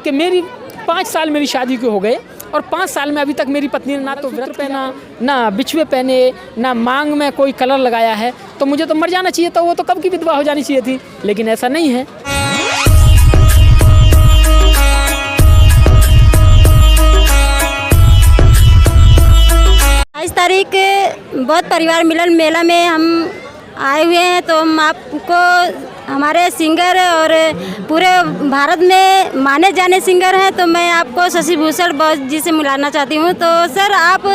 कि मेरी 5 साल मेरी शादी को हो गए और 5 साल में अभी तक मेरी पत्नी ने ना तो व्रत पहना, ना बिछुए पहने, ना मांग में कोई कलर लगाया है। तो मुझे तो मर जाना चाहिए था, वो तो कब की विधवा हो जानी चाहिए थी, लेकिन ऐसा नहीं है। 22 तारीख बहुत परिवार मिलन मेला में हम आए हुए हैं। तो हम आपको हमारे सिंगर और पूरे भारत में माने जाने सिंगर हैं, तो मैं आपको शशि भूषण बॉस जी से मिलाना चाहती हूँ। तो सर आप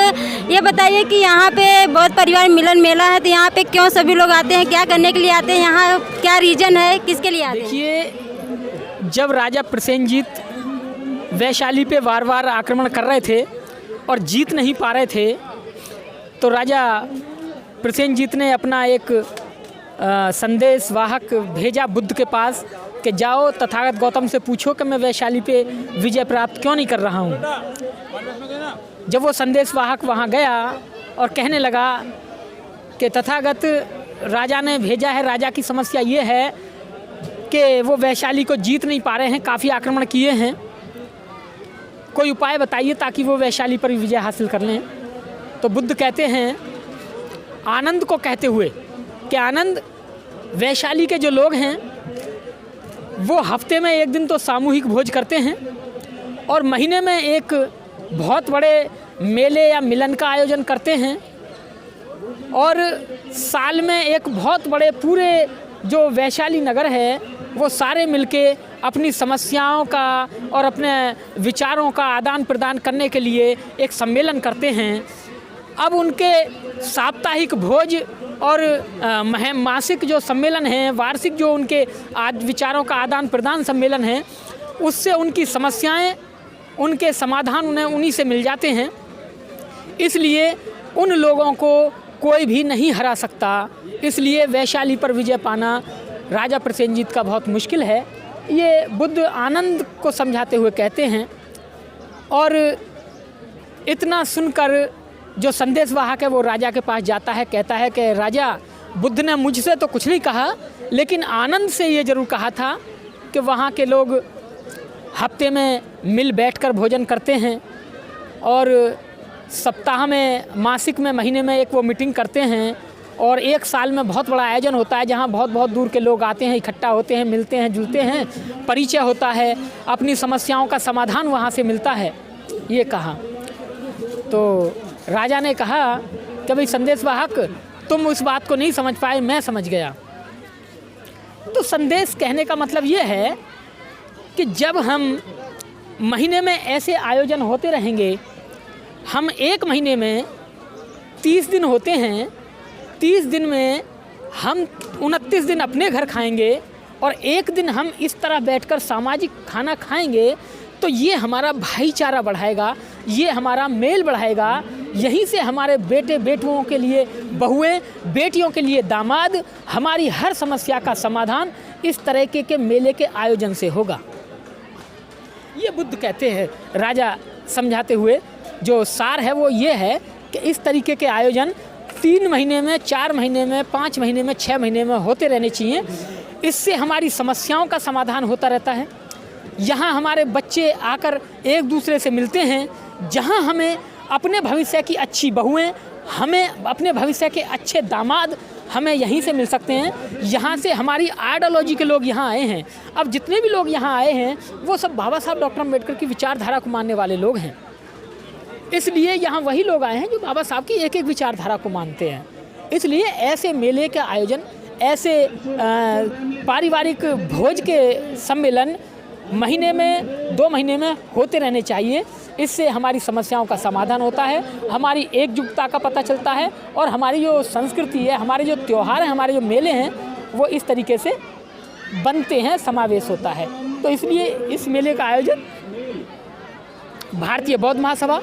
ये बताइए कि यहाँ पे बहुत परिवार मिलन मेला है, तो यहाँ पे क्यों सभी लोग आते हैं, क्या करने के लिए आते हैं, यहाँ क्या रीजन है, किसके लिए आते हैं? देखिए, जब राजा प्रसेनजीत वैशाली पे वार वार आक्रमण कर रहे थे और जीत नहीं पा रहे थे, तो राजा प्रसेनजीत ने अपना एक संदेश वाहक भेजा बुद्ध के पास कि जाओ तथागत गौतम से पूछो कि मैं वैशाली पे विजय प्राप्त क्यों नहीं कर रहा हूँ। जब वो संदेश वाहक वहाँ गया और कहने लगा कि तथागत राजा ने भेजा है, राजा की समस्या ये है कि वो वैशाली को जीत नहीं पा रहे हैं, काफ़ी आक्रमण किए हैं, कोई उपाय बताइए ताकि वो वैशाली पर विजय हासिल कर लें। तो बुद्ध कहते हैं आनंद को कहते हुए कि आनंद, वैशाली के जो लोग हैं वो हफ्ते में एक दिन तो सामूहिक भोज करते हैं और महीने में एक बहुत बड़े मेले या मिलन का आयोजन करते हैं और साल में एक बहुत बड़े पूरे जो वैशाली नगर है वो सारे मिलके अपनी समस्याओं का और अपने विचारों का आदान प्रदान करने के लिए एक सम्मेलन करते हैं। अब उनके साप्ताहिक भोज और मासिक जो सम्मेलन है, वार्षिक जो उनके आज विचारों का आदान प्रदान सम्मेलन है, उससे उनकी समस्याएं, उनके समाधान उन्हें उन्हीं से मिल जाते हैं। इसलिए उन लोगों को कोई भी नहीं हरा सकता, इसलिए वैशाली पर विजय पाना राजा प्रसेनजीत का बहुत मुश्किल है। ये बुद्ध आनंद को समझाते हुए कहते हैं। और इतना सुनकर जो संदेश वाहक है वो राजा के पास जाता है, कहता है कि राजा, बुद्ध ने मुझसे तो कुछ नहीं कहा, लेकिन आनंद से ये ज़रूर कहा था कि वहाँ के लोग हफ्ते में मिल बैठकर भोजन करते हैं और सप्ताह में, मासिक में, महीने में एक वो मीटिंग करते हैं और एक साल में बहुत बड़ा आयोजन होता है जहाँ बहुत बहुत दूर के लोग आते हैं, इकट्ठा होते हैं, मिलते हैं, जुलते हैं, परिचय होता है, अपनी समस्याओं का समाधान वहाँ से मिलता है, ये कहा। तो राजा ने कहा कि भाई संदेश वाहक, तुम उस बात को नहीं समझ पाए, मैं समझ गया। तो संदेश कहने का मतलब ये है कि जब हम महीने में ऐसे आयोजन होते रहेंगे, हम एक महीने में 30 दिन होते हैं, 30 दिन में हम 29 दिन अपने घर खाएंगे और एक दिन हम इस तरह बैठकर सामाजिक खाना खाएंगे, तो ये हमारा भाईचारा बढ़ाएगा, ये हमारा मेल बढ़ाएगा। यहीं से हमारे बेटे बेटियों के लिए बहुएं, बेटियों के लिए दामाद, हमारी हर समस्या का समाधान इस तरह के मेले के आयोजन से होगा। ये बुद्ध कहते हैं, राजा समझाते हुए जो सार है वो ये है कि इस तरीके के आयोजन 3 महीने में, 4 महीने में, 5 महीने में, 6 महीने में होते रहने चाहिए। इससे हमारी समस्याओं का समाधान होता रहता है। यहाँ हमारे बच्चे आकर एक दूसरे से मिलते हैं, जहाँ हमें अपने भविष्य की अच्छी बहुएं, हमें अपने भविष्य के अच्छे दामाद हमें यहीं से मिल सकते हैं। यहाँ से हमारी आइडियोलॉजी के लोग यहाँ आए हैं। अब जितने भी लोग यहाँ आए हैं वो सब बाबा साहब डॉक्टर अम्बेडकर की विचारधारा को मानने वाले लोग हैं। इसलिए यहाँ वही लोग आए हैं जो बाबा साहब की एक एक विचारधारा को मानते हैं। इसलिए ऐसे मेले के आयोजन, ऐसे पारिवारिक भोज के सम्मेलन महीने में, 2 महीने में होते रहने चाहिए। इससे हमारी समस्याओं का समाधान होता है, हमारी एकजुटता का पता चलता है और हमारी जो संस्कृति है, हमारे जो त्यौहार हैं, हमारे जो मेले हैं, वो इस तरीके से बनते हैं, समावेश होता है। तो इसलिए इस मेले का आयोजन भारतीय बौद्ध महासभा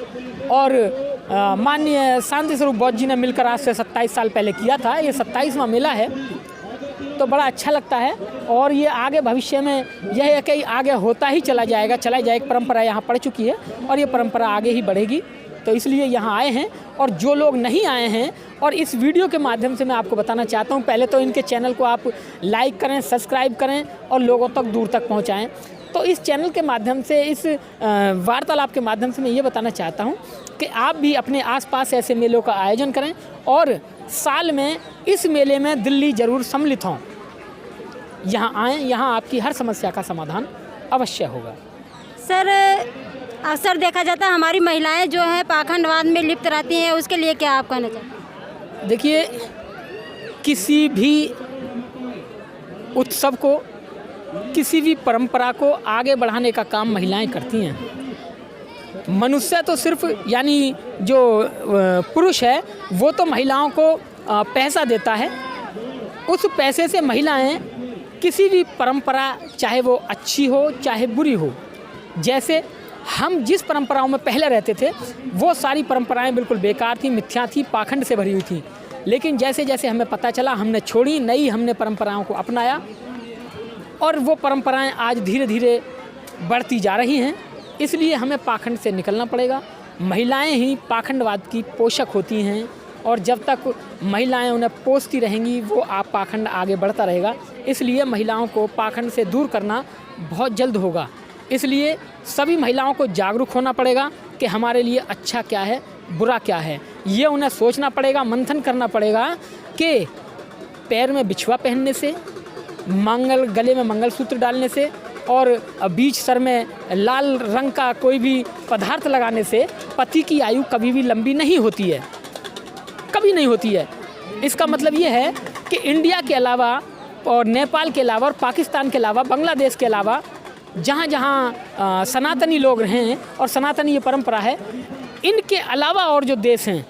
और माननीय शांति स्वरूप बौद्ध जी ने मिलकर आज से 27 साल पहले किया था। ये 27वां मेला है, तो बड़ा अच्छा लगता है और ये आगे भविष्य में यह है कि आगे होता ही चला जाएगा। एक परंपरा यहाँ पड़ चुकी है और ये परंपरा आगे ही बढ़ेगी। तो इसलिए यहाँ आए हैं। और जो लोग नहीं आए हैं, और इस वीडियो के माध्यम से मैं आपको बताना चाहता हूँ, पहले तो इनके चैनल को आप लाइक करें, सब्सक्राइब करें और लोगों तक दूर तक पहुँचाएँ। तो इस चैनल के माध्यम से, इस वार्तालाप के माध्यम से मैं ये बताना चाहता हूँ कि आप भी अपने आसपास ऐसे मेलों का आयोजन करें और साल में इस मेले में दिल्ली ज़रूर सम्मिलित हों। यहाँ आएँ, यहाँ आपकी हर समस्या का समाधान अवश्य होगा। सर, अक्सर देखा जाता है हमारी महिलाएं जो है पाखंडवाद में लिप्त रहती हैं, उसके लिए क्या आप कहना चाहते हैं? देखिए, किसी भी उत्सव को, किसी भी परंपरा को आगे बढ़ाने का काम महिलाएं करती हैं। मनुष्य तो सिर्फ, यानी जो पुरुष है वो तो महिलाओं को पैसा देता है, उस पैसे से महिलाएं किसी भी परंपरा, चाहे वो अच्छी हो चाहे बुरी हो, जैसे हम जिस परंपराओं में पहले रहते थे वो सारी परंपराएं बिल्कुल बेकार थी, मिथ्या थी, पाखंड से भरी हुई थी। लेकिन जैसे जैसे हमें पता चला, हमने छोड़ी, नई हमने परंपराओं को अपनाया और वो परंपराएं आज धीरे धीरे बढ़ती जा रही हैं। इसलिए हमें पाखंड से निकलना पड़ेगा। महिलाएं ही पाखंडवाद की पोषक होती हैं और जब तक महिलाएं उन्हें पोषती रहेंगी वो पाखंड आगे बढ़ता रहेगा। इसलिए महिलाओं को पाखंड से दूर करना बहुत जल्द होगा। इसलिए सभी महिलाओं को जागरूक होना पड़ेगा कि हमारे लिए अच्छा क्या है, बुरा क्या है। ये उन्हें सोचना पड़ेगा, मंथन करना पड़ेगा कि पैर में बिछुआ पहनने से, गले में मंगलसूत्र डालने से और बीच सर में लाल रंग का कोई भी पदार्थ लगाने से पति की आयु कभी भी लंबी नहीं होती है, कभी नहीं होती है। इसका मतलब ये है कि इंडिया के अलावा और नेपाल के अलावा और पाकिस्तान के अलावा, बांग्लादेश के अलावा, जहाँ जहाँ सनातनी लोग हैं और सनातनी ये परंपरा है, इनके अलावा और जो देश हैं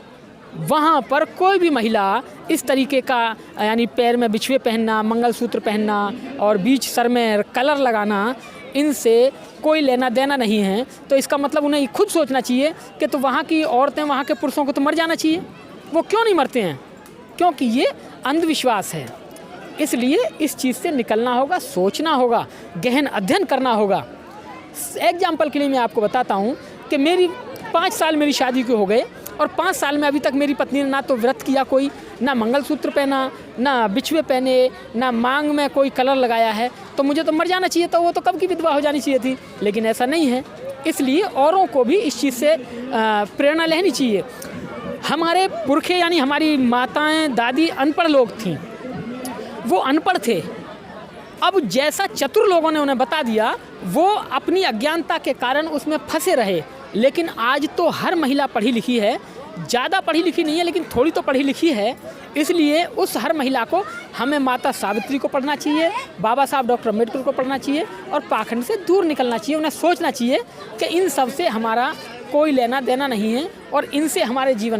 वहाँ पर कोई भी महिला इस तरीके का, यानी पैर में बिछुए पहनना, मंगलसूत्र पहनना और बीच सर में कलर लगाना, इनसे कोई लेना देना नहीं है। तो इसका मतलब उन्हें खुद सोचना चाहिए कि तो वहाँ की औरतें, वहाँ के पुरुषों को तो मर जाना चाहिए। वो क्यों नहीं मरते हैं? क्योंकि ये अंधविश्वास है। इसलिए इस चीज़ से निकलना होगा, सोचना होगा, गहन अध्ययन करना होगा। एग्जाम्पल के लिए मैं आपको बताता हूँ कि मेरी 5 साल मेरी शादी को हो गए और 5 साल में अभी तक मेरी पत्नी ने ना तो व्रत किया कोई, ना मंगलसूत्र पहना, ना बिछुए पहने, ना मांग में कोई कलर लगाया है। तो मुझे तो मर जाना चाहिए, तो वो तो कब की विधवा हो जानी चाहिए थी। लेकिन ऐसा नहीं है। इसलिए औरों को भी इस चीज़ से प्रेरणा लेनी चाहिए। हमारे पुरखे, यानी हमारी माताएं, दादी अनपढ़ लोग थीं, वो अनपढ़ थे। अब जैसा चतुर लोगों ने उन्हें बता दिया, वो अपनी अज्ञानता के कारण उसमें फंसे रहे। लेकिन आज तो हर महिला पढ़ी लिखी है, ज़्यादा पढ़ी लिखी नहीं है लेकिन थोड़ी तो पढ़ी लिखी है। इसलिए उस हर महिला को हमें माता सावित्री को पढ़ना चाहिए, बाबा साहब डॉक्टर अम्बेडकर को पढ़ना चाहिए और पाखंड से दूर निकलना चाहिए। उन्हें सोचना चाहिए कि इन सब से हमारा कोई लेना देना नहीं है और इनसे हमारे जीवन